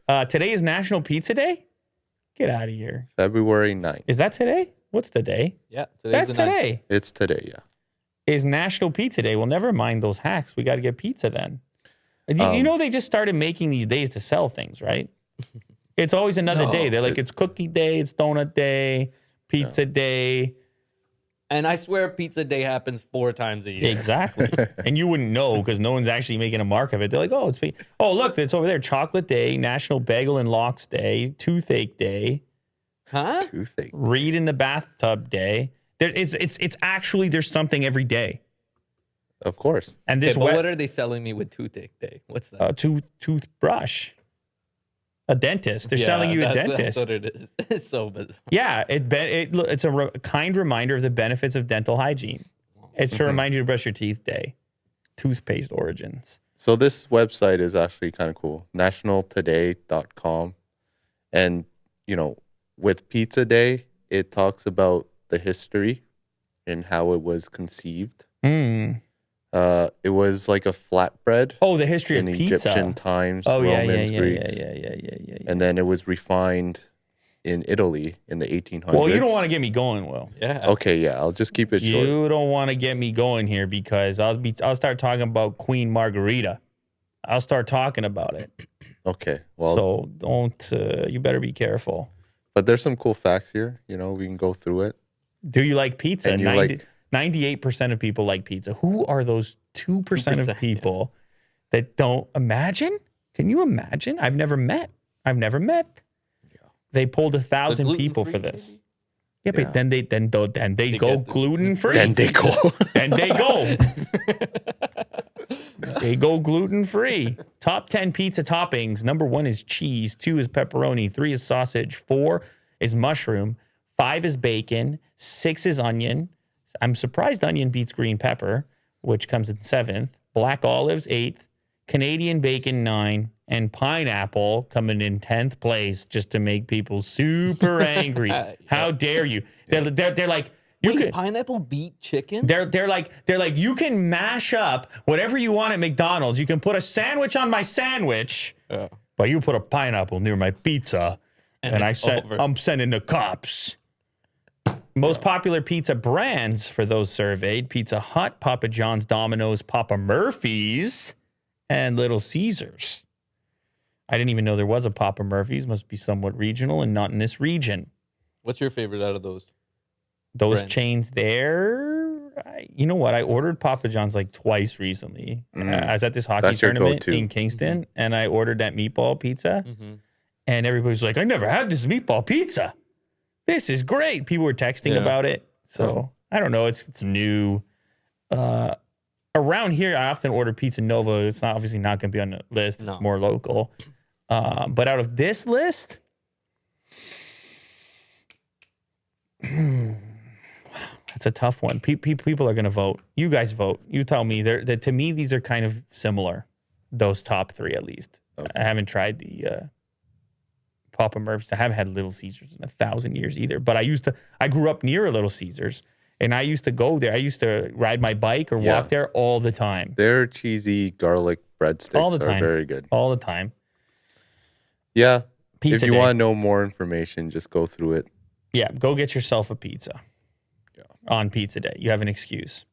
Today is National Pizza Day? Get out of here. February 9th. Is that today? What's the day? Yeah, That's today. It's today, yeah. Is National Pizza Day. Well, never mind those hacks. We got to get pizza then. You know they just started making these days to sell things, right? It's always another day. They're like, it's cookie day, it's donut day, pizza day. And I swear pizza day happens 4 times a year. Exactly. And you wouldn't know because no one's actually making a mark of it. They're like, look, it's over there. Chocolate Day, National Bagel and Lox Day, Toothache Day. Huh? Toothache. Read in the Bathtub Day. It's actually, there's something every day. Of course. And this but what are they selling me with Toothache Day? What's that? Toothbrush. A dentist. They're selling you a dentist. That's what it is. It's so bizarre. Yeah, it's a kind reminder of the benefits of dental hygiene. It's to remind you to brush your teeth day. Toothpaste origins. So this website is actually kind of cool. nationaltoday.com. And, with Pizza Day, it talks about the history and how it was conceived. It was like a flatbread. Oh, the history of in pizza. Egyptian times, Oh, Romans, yeah, Greeks. Yeah. And then it was refined in Italy in the 1800s. Well, you don't want to get me going, Will. Yeah. Okay, yeah, I'll just keep it short. You don't want to get me going here because I'll start talking about Queen Margarita. I'll start talking about it. Okay, well. So don't, you better be careful. But there's some cool facts here. We can go through it. Do you like pizza? And 98% of people like pizza. Who are those 2% of people that don't? Imagine? Can you imagine? I've never met. Yeah. They polled 1,000 people for this. Yeah, but then they go gluten free. Then they go. They go gluten free. Top 10 pizza toppings. Number 1 is cheese. 2 is pepperoni. 3 is sausage. 4 is mushroom. 5 is bacon. 6 is onion. I'm surprised onion beats green pepper, which comes in 7th. Black olives, 8th. Canadian bacon, 9. And pineapple coming in 10th place just to make people super angry. How dare you? They're like, pineapple beat chicken? They're like, you can mash up whatever you want at McDonald's. You can put a sandwich on my sandwich, but you put a pineapple near my pizza, and I'm sending the cops. Most popular pizza brands for those surveyed: Pizza Hut, Papa John's, Domino's, Papa Murphy's, and Little Caesars. I didn't even know there was a Papa Murphy's. Must be somewhat regional and not in this region. What's your favorite out of those? Those chains there, you know what? I ordered Papa John's like twice recently. I was at this hockey tournament in Kingston, and I ordered that meatball pizza. And everybody's like, I never had this meatball pizza. This is great. People were texting about it. So I don't know. It's new. Around here, I often order Pizza Nova. It's obviously not going to be on the list. It's more local. But out of this list, that's a tough one. People are going to vote. You guys vote. You tell me. To me, these are kind of similar. Those top 3, at least. Okay. I haven't tried the Papa Murphy's. I haven't had Little Caesars in 1,000 years either. But I grew up near a Little Caesars, and I used to go there. I used to ride my bike or walk there all the time. Their cheesy garlic breadsticks are very good. All the time. Yeah. Pizza if you want to know more information, just go through it. Yeah, go get yourself a pizza on Pizza Day. You have an excuse.